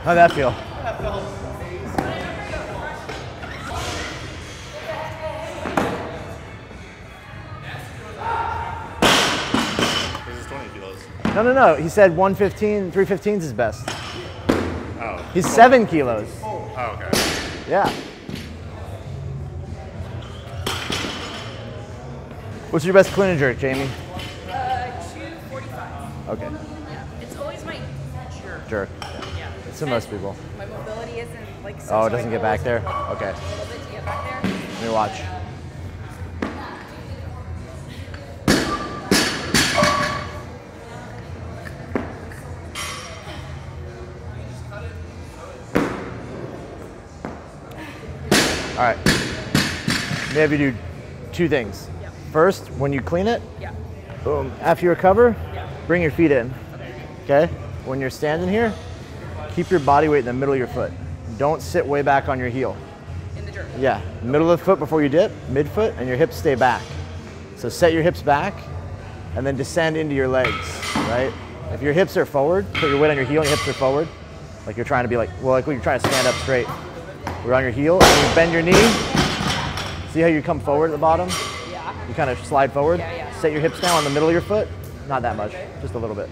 How'd that feel? This is 20 kilos. No. He said 115, 315 is his best. Oh. He's 7 kilos. Oh, okay. Yeah. What's your best clean and jerk, Jamie? 245. Okay. Yeah. It's always my Jerk. Yeah. It's to most people. My mobility isn't like so. Oh, it doesn't get back there? Okay. A little bit to get back there. Let me watch. All right. May have you do 2 things. Yeah. First, when you clean it, Yeah. boom. After you recover, Yeah. bring your feet in. Okay? When you're standing here, keep your body weight in the middle of your foot. Don't sit way back on your heel. In the jerk. Yeah, middle of the foot before you dip, midfoot, and your hips stay back. So set your hips back and then descend into your legs, right? If your hips are forward, put your weight on your heel and your hips are forward, like you're trying to be like when you're trying to stand up straight. We're on your heel and you bend your knee. See how you come forward at the bottom? Yeah. You kind of slide forward. Yeah. Set your hips down on the middle of your foot. Not that much, just a little bit.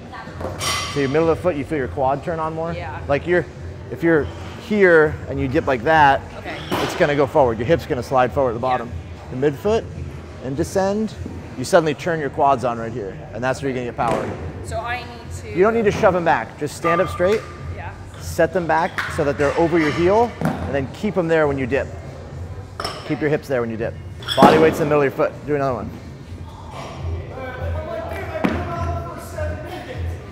So your middle of the foot, you feel your quad turn on more. Yeah. Like if you're here and you dip like that, Okay. it's gonna go forward. Your hip's gonna slide forward at the bottom. The midfoot and descend, you suddenly turn your quads on right here, and that's where you're gonna get power. So I need to. You don't need to shove them back. Just stand up straight, Yeah. set them back so that they're over your heel, and then keep them there when you dip. Keep your hips there when you dip. Body weight's in the middle of your foot. Do another one.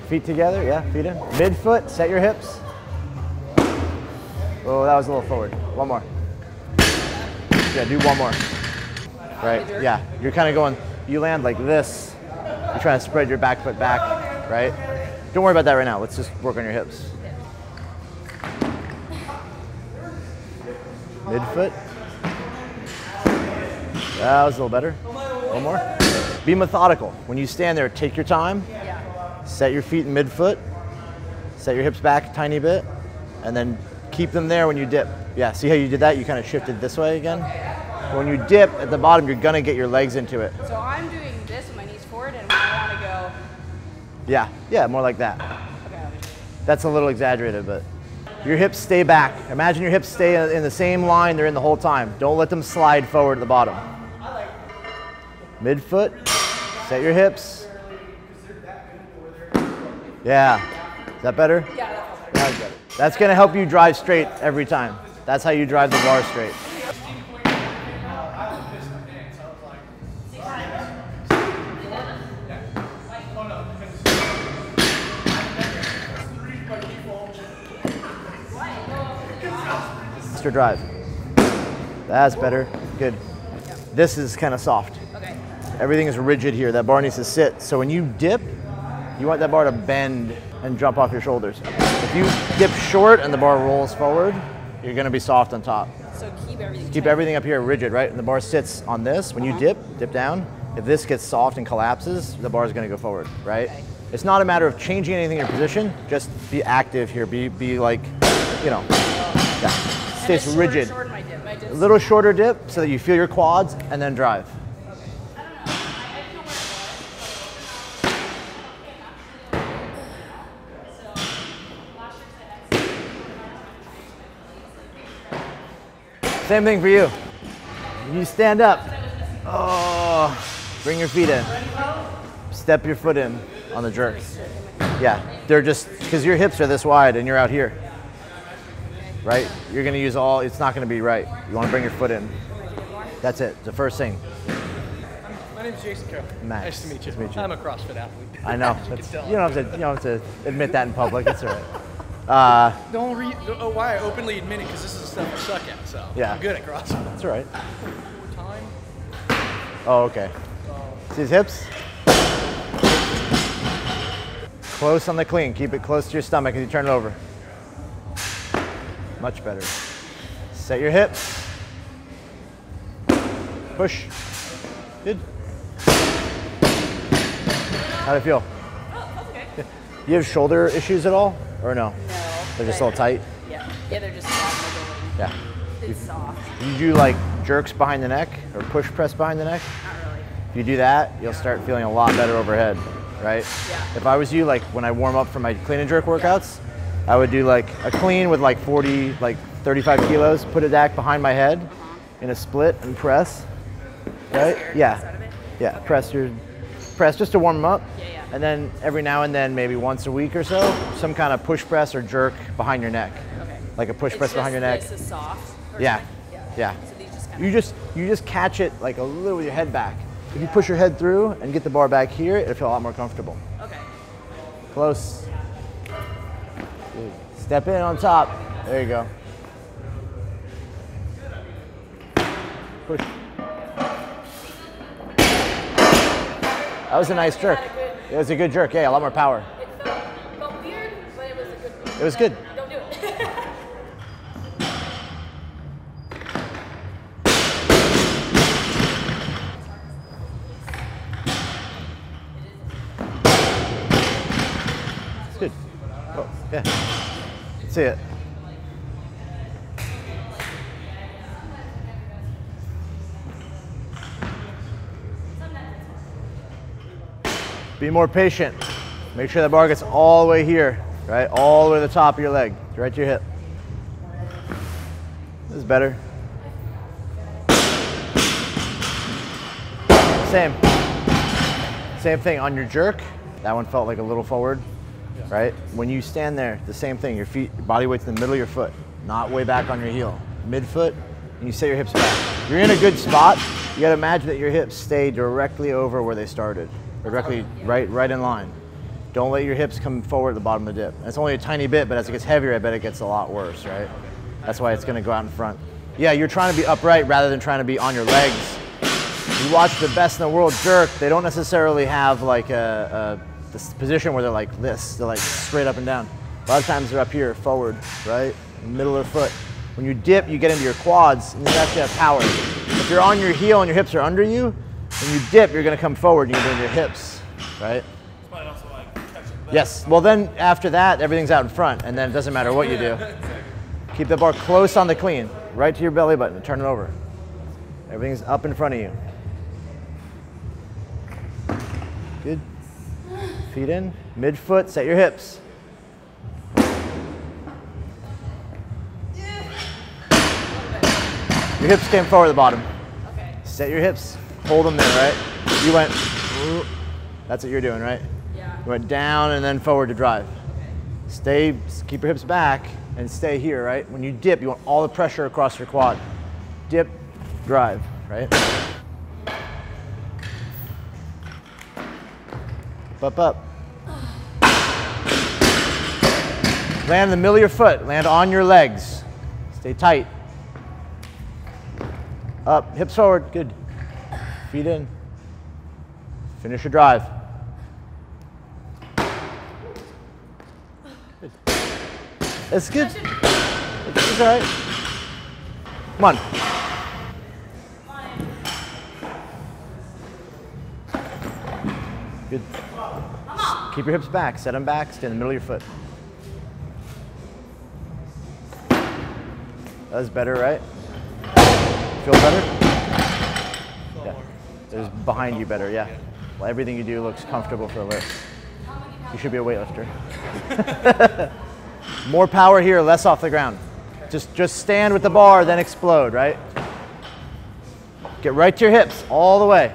Feet together, yeah, feet in. Midfoot, set your hips. Oh, that was a little forward. One more. Yeah, do one more. Right, yeah. You're kind of going, you land like this. You're trying to spread your back foot back, right? Don't worry about that right now. Let's just work on your hips. Midfoot. That was a little better. One more. Be methodical. When you stand there, take your time. Yeah. Set your feet in midfoot. Set your hips back a tiny bit. And then keep them there when you dip. Yeah, see how you did that? You kind of shifted this way again. When you dip at the bottom, you're gonna get your legs into it. So I'm doing this with my knees forward, and when I want to go. Yeah, more like that. Okay. That's a little exaggerated, but your hips stay back. Imagine your hips stay in the same line they're in the whole time. Don't let them slide forward at the bottom. Midfoot, set your hips. Yeah, is that better? Yeah. That's better. That's gonna help you drive straight every time. That's how you drive the bar straight. Faster drive. That's better. Good. This is kind of soft. Okay. Everything is rigid here. That bar needs to sit. So when you dip, you want that bar to bend and jump off your shoulders. If you dip short and the bar rolls forward, you're going to be soft on top. So keep everything. Keep everything up here rigid, right? And the bar sits on this. When you dip down. If this gets soft and collapses, the bar is going to go forward, right? Okay. It's not a matter of changing anything in your position. Just be active here. Be like, you know, yeah. Stays rigid. Shorter my dip. My dip's A little shorter dip so that you feel your quads and then drive. Same thing for you. You stand up. Oh, bring your feet in. Step your foot in on the jerks. Yeah, they're just, because your hips are this wide and you're out here. Right? You're going to use all, it's not going to be right. You want to bring your foot in. That's it, the first thing. My name is Jason Carroll. Max. Nice to meet you. Nice to meet you. I'm a CrossFit athlete. I know. As you can tell. You don't have to admit that in public. It's all right. Why I openly admit it, because this is the stuff I suck at, so Yeah. I'm good at CrossFit. That's all right. Time. Oh, okay. See his hips? Close on the clean. Keep it close to your stomach as you turn it over. Much better. Set your hips. Push. Good. How'd it feel? Oh, that's okay. You have shoulder issues at all? Or no? No. They're just a little tight. Yeah. Yeah, they're just soft mobility. Yeah. It's soft. You do like jerks behind the neck or push press behind the neck. Not really. If you do that, you'll start feeling a lot better overhead, right? Yeah. If I was you, like when I warm up for my clean and jerk workouts, I would do like a clean with like 35 kilos, put it back behind my head in a split and press, right? Yeah. Yeah, press just to warm them up. Yeah, yeah. And then every now and then, maybe once a week or so, some kind of push press or jerk behind your neck. Okay. Like a push press behind your neck. This is soft. or Yeah. something? Yeah. So these just kind You just catch it like a little with your head back. If you push your head through and get the bar back here, it'll feel a lot more comfortable. Okay. Close. Good. Step in on top. There you go. Push. That was a nice jerk. It was a good jerk. Yeah, a lot more power. It felt weird, but it was a good. It was good. Don't do it. It's good. Oh, yeah. See it. Be more patient. Make sure the bar gets all the way here, right? All the way to the top of your leg, right to your hip. This is better. Same thing on your jerk. That one felt like a little forward, right? When you stand there, the same thing. Your feet, your body weight's in the middle of your foot, not way back on your heel. Mid-foot, and you set your hips back. You're in a good spot. You gotta imagine that your hips stay directly over where they started. Directly right in line. Don't let your hips come forward at the bottom of the dip. It's only a tiny bit, but as it gets heavier, I bet it gets a lot worse, right? That's why it's gonna go out in front. Yeah, you're trying to be upright rather than trying to be on your legs. You watch the best in the world jerk, they don't necessarily have like this position where they're like this, they're like straight up and down. A lot of times they're up here, forward, right? Middle of their foot. When you dip, you get into your quads, and you actually have power. If you're on your heel and your hips are under you, when you dip, you're gonna come forward, you're gonna do your hips, right? Yes, well then after that, everything's out in front, and then it doesn't matter what you do. Keep the bar close on the clean, right to your belly button, and turn it over. Everything's up in front of you. Good. Feet in, mid-foot, set your hips. Your hips came forward at the bottom. Okay. Set your hips, hold them there, right? You went, that's what you're doing, right? Yeah. You went down and then forward to drive. Stay, keep your hips back and stay here, right? When you dip, you want all the pressure across your quad. Dip, drive, right? Up. Land in the middle of your foot, land on your legs. Stay tight. Up, hips forward, good. Feet in. Finish your drive. Good. It's good. It's all right. Come on. Good. Keep your hips back, set them back, stay in the middle of your foot. That was better, right? Feel better? Yeah. There's behind you better, yeah. Well, everything you do looks comfortable for a lift. You should be a weightlifter. More power here, less off the ground. Just stand with the bar, then explode, right? Get right to your hips, all the way.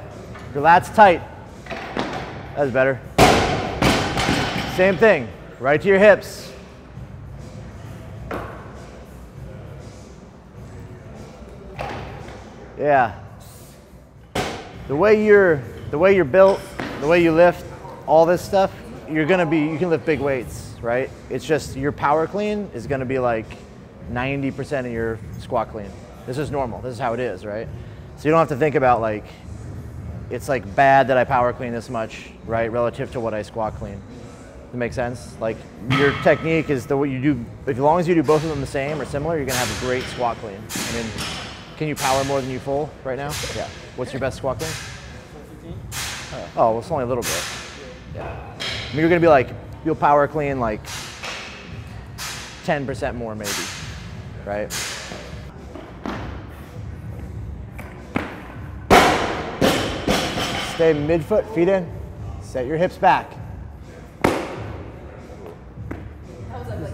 Your lats tight. That's better. Same thing, right to your hips. Yeah. The way you're built, the way you lift, all this stuff, you can lift big weights, right? It's just your power clean is gonna be like 90% of your squat clean. This is normal, this is how it is, right? So you don't have to think about like, it's like bad that I power clean this much, right? Relative to what I squat clean. Does that make sense? Like your technique is the way you do, as long as you do both of them the same or similar, you're gonna have a great squat clean. I mean, can you power more than you full right now? Yeah. What's your best squat clean? 415. Oh, well, it's only a little bit. Yeah. I mean, you're gonna be like, you'll power clean like 10% more maybe, right? Stay mid-foot, feet in. Set your hips back.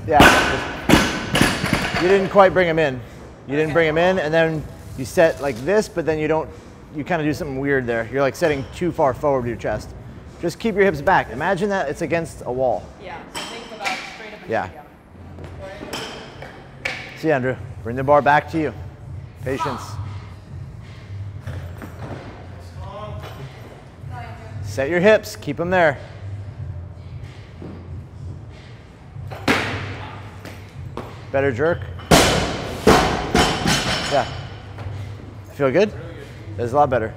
Yeah. You didn't quite bring them in. You didn't bring them in, and then you set like this, but then you don't, you kind of do something weird there. You're like setting too far forward with your chest. Just keep your hips back. Imagine that it's against a wall. Yeah, so think about straight up and Yeah. down. See, Andrew, bring the bar back to you. Patience. Set your hips, keep them there. Better jerk. Yeah. Feel good? That's a lot better.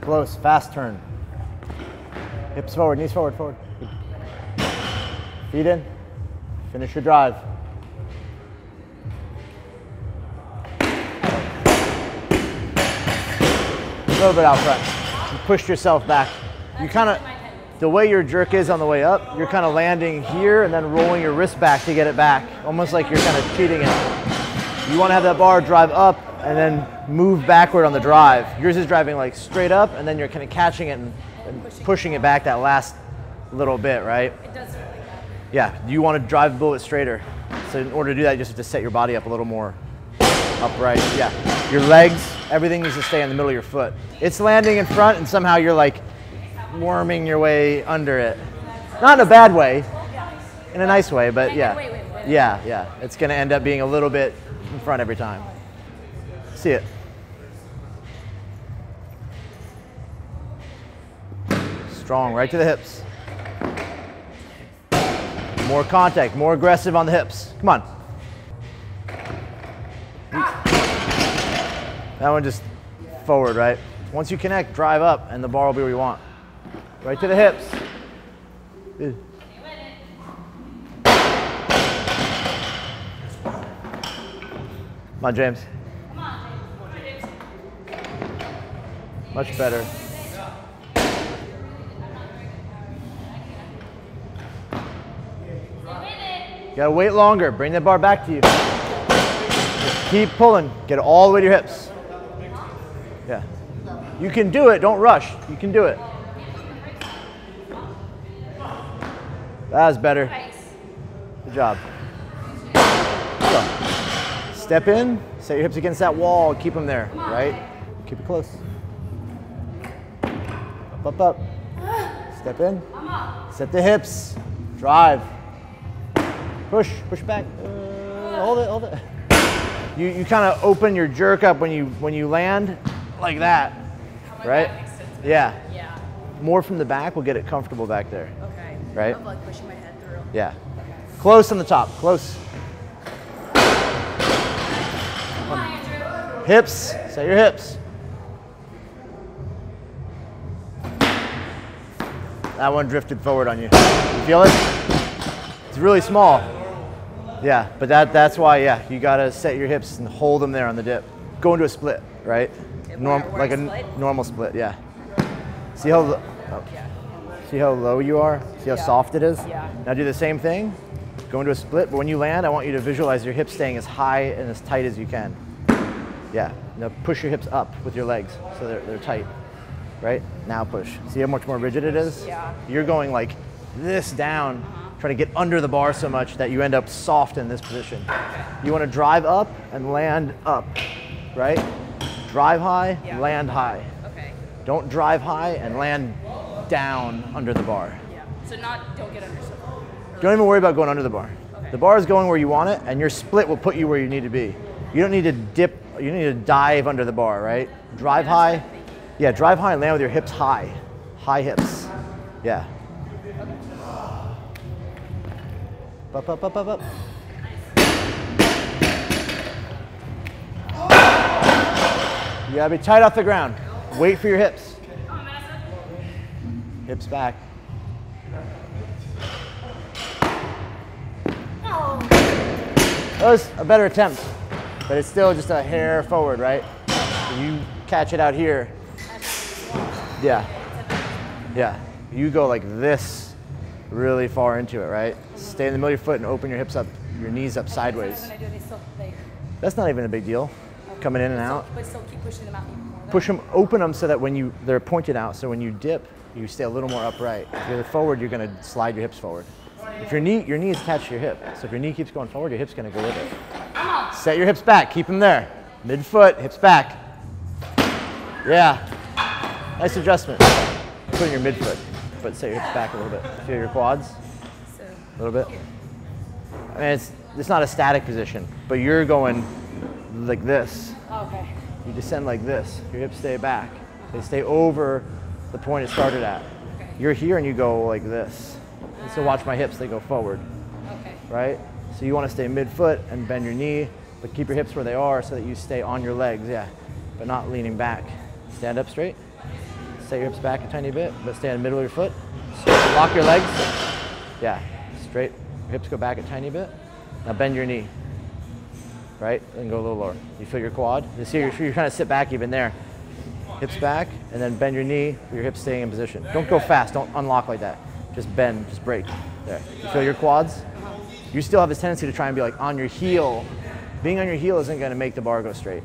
Close, fast turn. Hips forward, knees forward, forward. Feet in. Finish your drive. A little bit out front. You pushed yourself back. You kind of, the way your jerk is on the way up, you're kind of landing here and then rolling your wrist back to get it back. Almost like you're kind of cheating it. You want to have that bar drive up and then move backward on the drive. Yours is driving like straight up and then you're kind of catching it and pushing it back that last little bit, right? It does feel like that. Yeah, you want to drive a little bit straighter. So in order to do that, you just have to set your body up a little more upright. Yeah, your legs, everything needs to stay in the middle of your foot. It's landing in front and somehow you're like worming your way under it. Not in a bad way, in a nice way, but yeah. Yeah, it's gonna end up being a little bit in front every time. See it. Strong, right to the hips. More contact, more aggressive on the hips. Come on. That one just forward, right? Once you connect, drive up and the bar will be where you want. Right to the hips. Good. Come on, James. Much better. You gotta wait longer. Bring the bar back to you. Just keep pulling. Get it all the way to your hips. Yeah. You can do it. Don't rush. You can do it. That was better. Good job. So, step in. Set your hips against that wall. Keep them there. Right? Keep it close. Up, up, up. Step in. Set the hips. Drive. Push back. Hold it, hold it. You kind of open your jerk up when you land like that, right? That makes sense. Yeah. Yeah. More from the back will get it comfortable back there. Okay. Right? I'm like pushing my head through. Yeah. Close on the top. Close. Come on, Andrew. Hips. Set your hips. That one drifted forward on you. You feel it? It's really small. Yeah, but that's why, yeah, you gotta set your hips and hold them there on the dip. Go into a split, right? Like a normal split, yeah. See how, see how low you are? See how soft it is? Yeah. Now do the same thing. Go into a split, but when you land, I want you to visualize your hips staying as high and as tight as you can. Yeah, now push your hips up with your legs so they're tight, right? Now push. See how much more rigid it is? Yeah. You're going like this down, trying to get under the bar so much that you end up soft in this position. You want to drive up and land up, right? Drive high, land high. Okay. Don't drive high and land down under the bar. Yeah. So don't get under something. Don't even worry about going under the bar. Okay. The bar is going where you want it, and your split will put you where you need to be. You don't need to dip, you don't need to dive under the bar, right? Drive high. Yeah, drive high and land with your hips high. High hips. Yeah. Up, up, up, up, up. You gotta be tight off the ground. Wait for your hips. Hips back. That was a better attempt, but it's still just a hair forward, right? If you catch it out here. Yeah. Yeah. You go like this really far into it, right? Stay in the middle of your foot and open your hips up, your knees up sideways. When I do it, they That's not even a big deal. Coming in and out. But still keep pushing them out even more. Push them, open them so that when they're pointed out, so when you dip, you stay a little more upright. If you're forward, you're gonna slide your hips forward. If your knee is attached to your hip, so if your knee keeps going forward, your hip's gonna go with it. Set your hips back, keep them there. Mid-foot, hips back. Yeah, nice adjustment. Put in your mid-foot, but set your hips back a little bit. Feel your quads, a little bit. I mean, it's not a static position, but you're going like this. Okay. You descend like this. Your hips stay back. They stay over the point it started at. Okay. You're here and you go like this. And so watch my hips, they go forward. Okay. Right? So you want to stay mid-foot and bend your knee, but keep your hips where they are so that you stay on your legs, yeah, but not leaning back. Stand up straight. Set your hips back a tiny bit, but stay in the middle of your foot. Lock your legs. Yeah, straight. Your hips go back a tiny bit. Now bend your knee. Right? And go a little lower. You feel your quad? You see you're trying to sit back even there. Hips back, and then bend your knee with your hips staying in position. Don't go fast, don't unlock like that. Just bend, just break. There. You feel your quads? You still have this tendency to try and be like on your heel. Being on your heel isn't gonna make the bar go straight.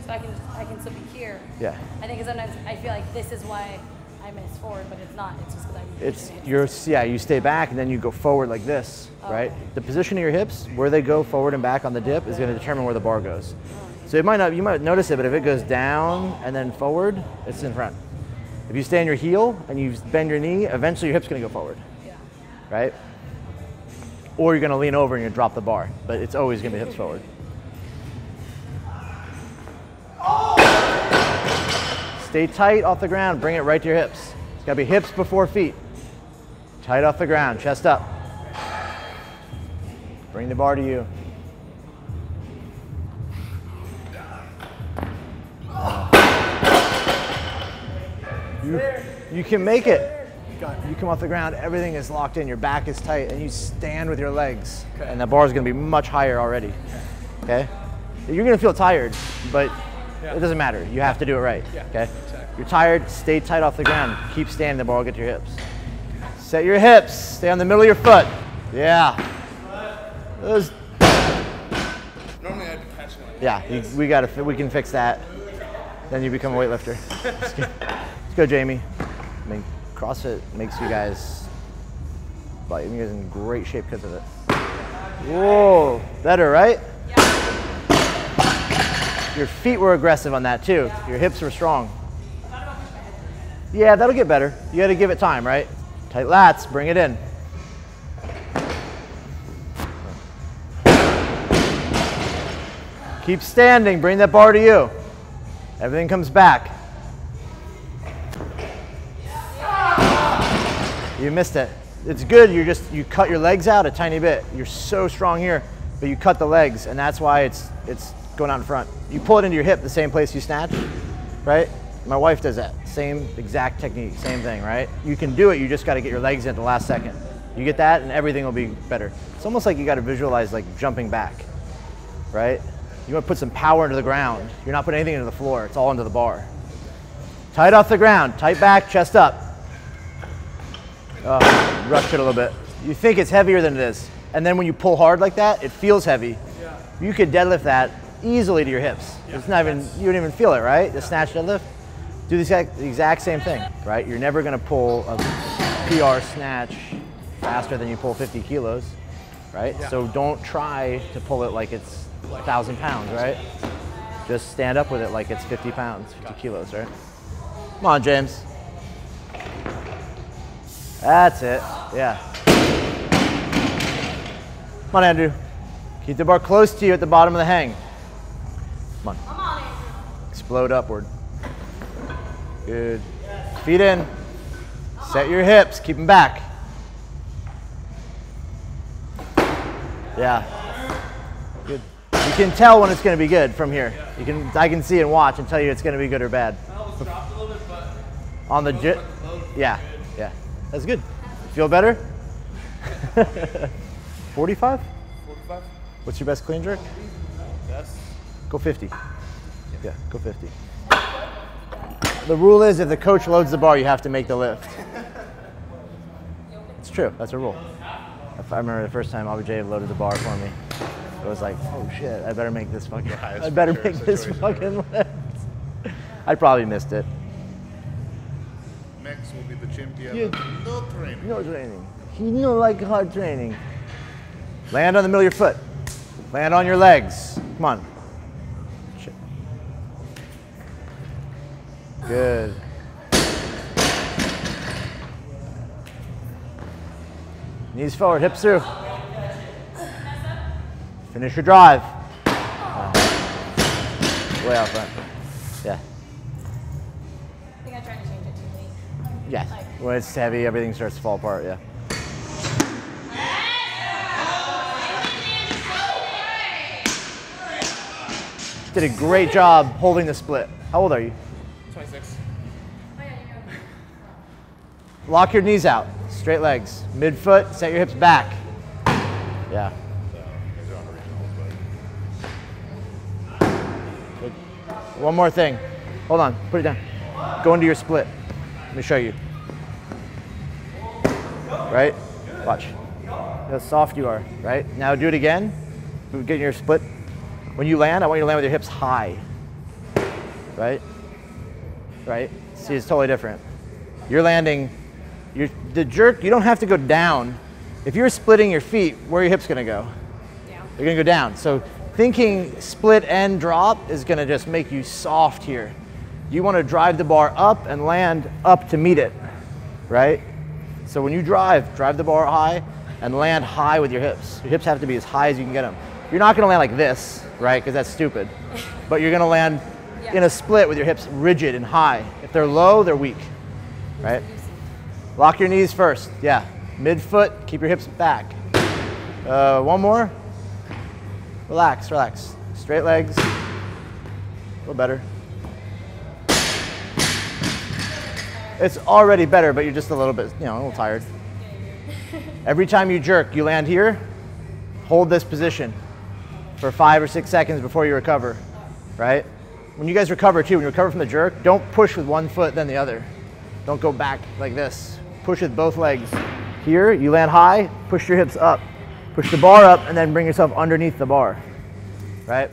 So I can still be here. Yeah. I think sometimes I feel like this is why I miss forward, but it's not. It's just because You stay back and then you go forward like this, right? The position of your hips, where they go forward and back on the dip, is going to determine where the bar goes. So you might notice it, but if it goes down and then forward, it's in front. If you stay on your heel and you bend your knee, eventually your hip's going to go forward, right? Or you're going to lean over and you're going to drop the bar, but it's always going to be hips forward. Stay tight off the ground, bring it right to your hips. It's gotta be hips before feet. Tight off the ground, chest up. Bring the bar to you. You can make it. You come off the ground, everything is locked in, your back is tight, and you stand with your legs. Okay. And the bar is gonna be much higher already, okay? You're gonna feel tired, but it doesn't matter. You have to do it right, okay? Exactly. You're tired, stay tight off the ground. Keep standing, the bar will get to your hips. Set your hips, stay on the middle of your foot. Yeah. Those. Normally I'd be catching it. Yeah, we can fix that. Then you become a weightlifter. Let's go, Jamie. I mean, CrossFit makes you guys, like, you guys in great shape because of it. Whoa, better, right? Your feet were aggressive on that too. Your hips were strong. Yeah, that'll get better. You gotta give it time, right? Tight lats, bring it in. Keep standing, bring that bar to you. Everything comes back. You missed it. It's good, you cut your legs out a tiny bit. You're so strong here, but you cut the legs, and that's why it's going out in front. You pull it into your hip, the same place you snatch, right? My wife does that. Same exact technique, same thing, right? You can do it, you just gotta get your legs in at the last second. You get that and everything will be better. It's almost like you gotta visualize like jumping back, right? You wanna put some power into the ground. You're not putting anything into the floor, it's all into the bar. Tight off the ground, tight back, chest up. Rush it a little bit. You think it's heavier than it is. And then when you pull hard like that, it feels heavy. Yeah. You could deadlift that easily to your hips. Yeah, it's not even, you don't even feel it, right? The snatch deadlift. Do the exact same thing, right? You're never gonna pull a PR snatch faster than you pull 50 kilos, right? Yeah. So don't try to pull it like it's 1,000 pounds, right? Just stand up with it like it's 50 pounds, 50 kilos, right? Come on, James. That's it, yeah. Come on, Andrew. Keep the bar close to you at the bottom of the hang. Come on. Come on, Andrew. Explode upward. Good. Feet in. Set your hips, keep them back. Yeah. Good. You can tell when it's going to be good from here. I can see and watch and tell you it's going to be good or bad. Dropped a little bit, but on the jet. Yeah. Yeah. That's good. Feel better? 45? 45. What's your best clean jerk? Best. Go 50. Yeah, go 50. The rule is if the coach loads the bar, you have to make the lift. It's true. That's a rule. I remember the first time Abu J loaded the bar for me. It was like, oh shit, I better make this fucking. Yeah, I better make this fucking lift. I probably missed it. Max will be the champion. Yeah. No training. No training. He no like hard training. Land on the middle of your foot. Land on your legs. Come on. Shit. Good. Knees forward, hips through. Finish your drive. Way out front. Yeah. I think I tried to change it too late. Yeah. When it's heavy, everything starts to fall apart. Yeah. Did a great job holding the split. How old are you? 26. Lock your knees out. Straight legs. Midfoot. Set your hips back. Yeah. Good. One more thing. Hold on. Put it down. Go into your split. Let me show you. Right? Watch. How soft you are. Right? Now do it again. Get in your split. When you land, I want you to land with your hips high. Right? Right? See, it's totally different. You're landing, the jerk, you don't have to go down. If you're splitting your feet, where are your hips gonna go? Down. They're gonna go down. So thinking split and drop is gonna just make you soft here. You wanna drive the bar up and land up to meet it, right? So when you drive the bar high and land high with your hips. Your hips have to be as high as you can get them. You're not gonna land like this, right? Because that's stupid. But you're gonna land in a split with your hips rigid and high. If they're low, they're weak, right? Lock your knees first, yeah. Midfoot, keep your hips back. One more. Relax, relax. Straight legs, a little better. It's already better, but you're just a little bit, a little tired. Every time you jerk, you land here, hold this position for 5 or 6 seconds before you recover, right? When you guys recover too, when you recover from the jerk, don't push with one foot then the other. Don't go back like this. Push with both legs. Here, you land high, push your hips up. Push the bar up and then bring yourself underneath the bar, right?